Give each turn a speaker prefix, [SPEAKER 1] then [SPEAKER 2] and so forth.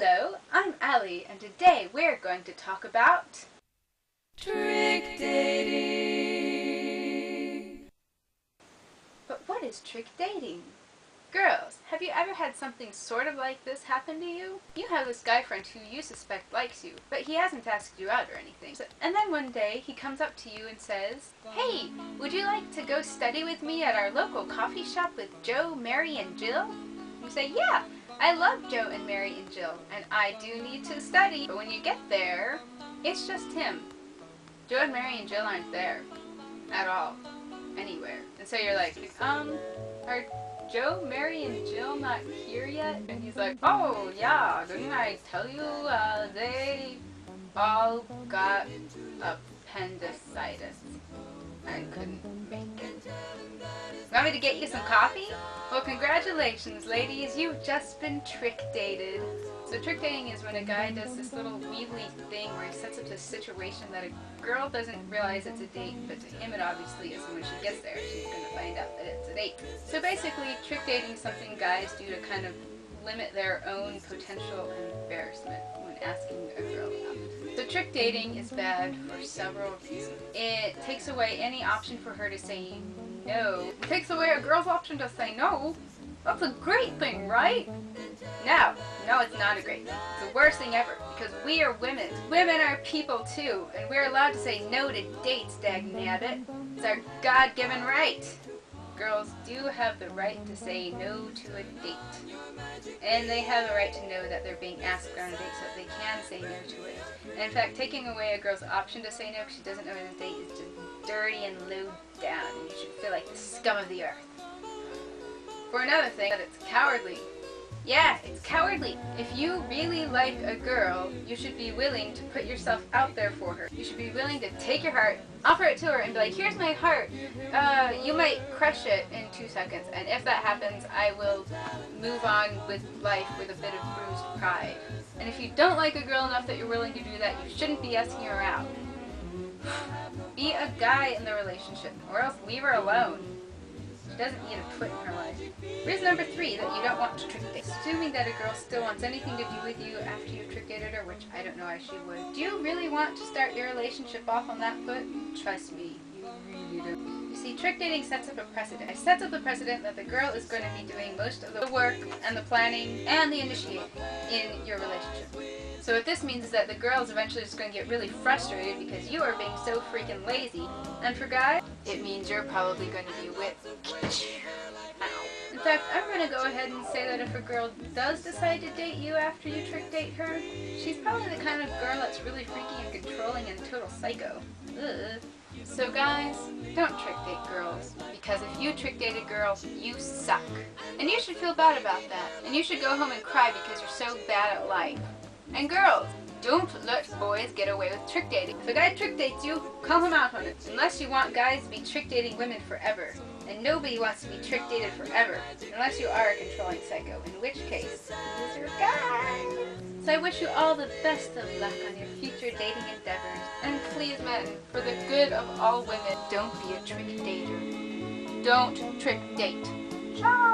[SPEAKER 1] Hello, I'm Allie, and today we're going to talk about trick dating. But what is trick dating? Girls, have you ever had something sort of like this happen to you? You have this guy friend who you suspect likes you, but he hasn't asked you out or anything. And then one day he comes up to you and says, "Hey, would you like to go study with me at our local coffee shop with Joe, Mary, and Jill?" You say, "Yeah, I love Joe and Mary and Jill, and I do need to study." But when you get there, it's just him. Joe and Mary and Jill aren't there at all, anywhere. And so you're like, are Joe, Mary, and Jill not here yet? And he's like, "Oh yeah, didn't I tell you, they all got appendicitis and couldn't make it. Want me to get you some coffee?" Well, congratulations, ladies, you've just been trick dated. So trick dating is when a guy does this little weebly thing where he sets up this situation that a girl doesn't realize it's a date, but to him it obviously is, and when she gets there she's going to find out that it's a date. So basically, trick dating is something guys do to kind of limit their own potential embarrassment when asking a girl out. So trick dating is bad for several reasons. It takes away any option for her to say no. It takes away a girl's option to say no. That's a great thing, right? No, it's not a great thing. It's the worst thing ever, because we are women. Women are people too, and we're allowed to say no to dates, dagnabbit. It's our God-given right. Girls do have the right to say no to a date. And they have the right to know that they're being asked on a date so that they can say no to it. And in fact, taking away a girl's option to say no because she doesn't know the date is just dirty and low down, and you should feel like the scum of the earth. For another thing, that it's cowardly. Yeah, it's cowardly. If you really like a girl, you should be willing to put yourself out there for her. You should be willing to take your heart, offer it to her, and be like, "Here's my heart. You might crush it in 2 seconds, and if that happens, I will move on with life with a bit of bruised pride." And if you don't like a girl enough that you're willing to do that, you shouldn't be asking her out. Be a guy in the relationship, or else leave her alone. She doesn't need a twit in her life. Reason number 3 that you don't want to trick date. Assuming that a girl still wants anything to do with you after you've trick dated her, which I don't know why she would. Do you really want to start your relationship off on that foot? Trust me, you really don't. You see, trick dating sets up a precedent. It sets up the precedent that the girl is going to be doing most of the work and the planning and the initiating in your relationship. So what this means is that the girl is eventually just going to get really frustrated because you are being so freaking lazy. And for guys, it means you're probably going to be whipped. In fact, I'm going to go ahead and say that if a girl does decide to date you after you trick date her, she's probably the kind of girl that's really freaky and controlling and total psycho. Ugh. So guys, don't trick date girls, because if you trick date a girl, you suck. And you should feel bad about that. And you should go home and cry because you're so bad at life. And girls, don't let boys get away with trick dating. If a guy trick dates you, call him out on it. Unless you want guys to be trick dating women forever. And nobody wants to be trick dated forever. Unless you are a controlling psycho, in which case, he's your guy. So I wish you all the best of luck on your future dating endeavors. And please, men, for the good of all women, don't be a trick dater. Don't trick date. Ciao!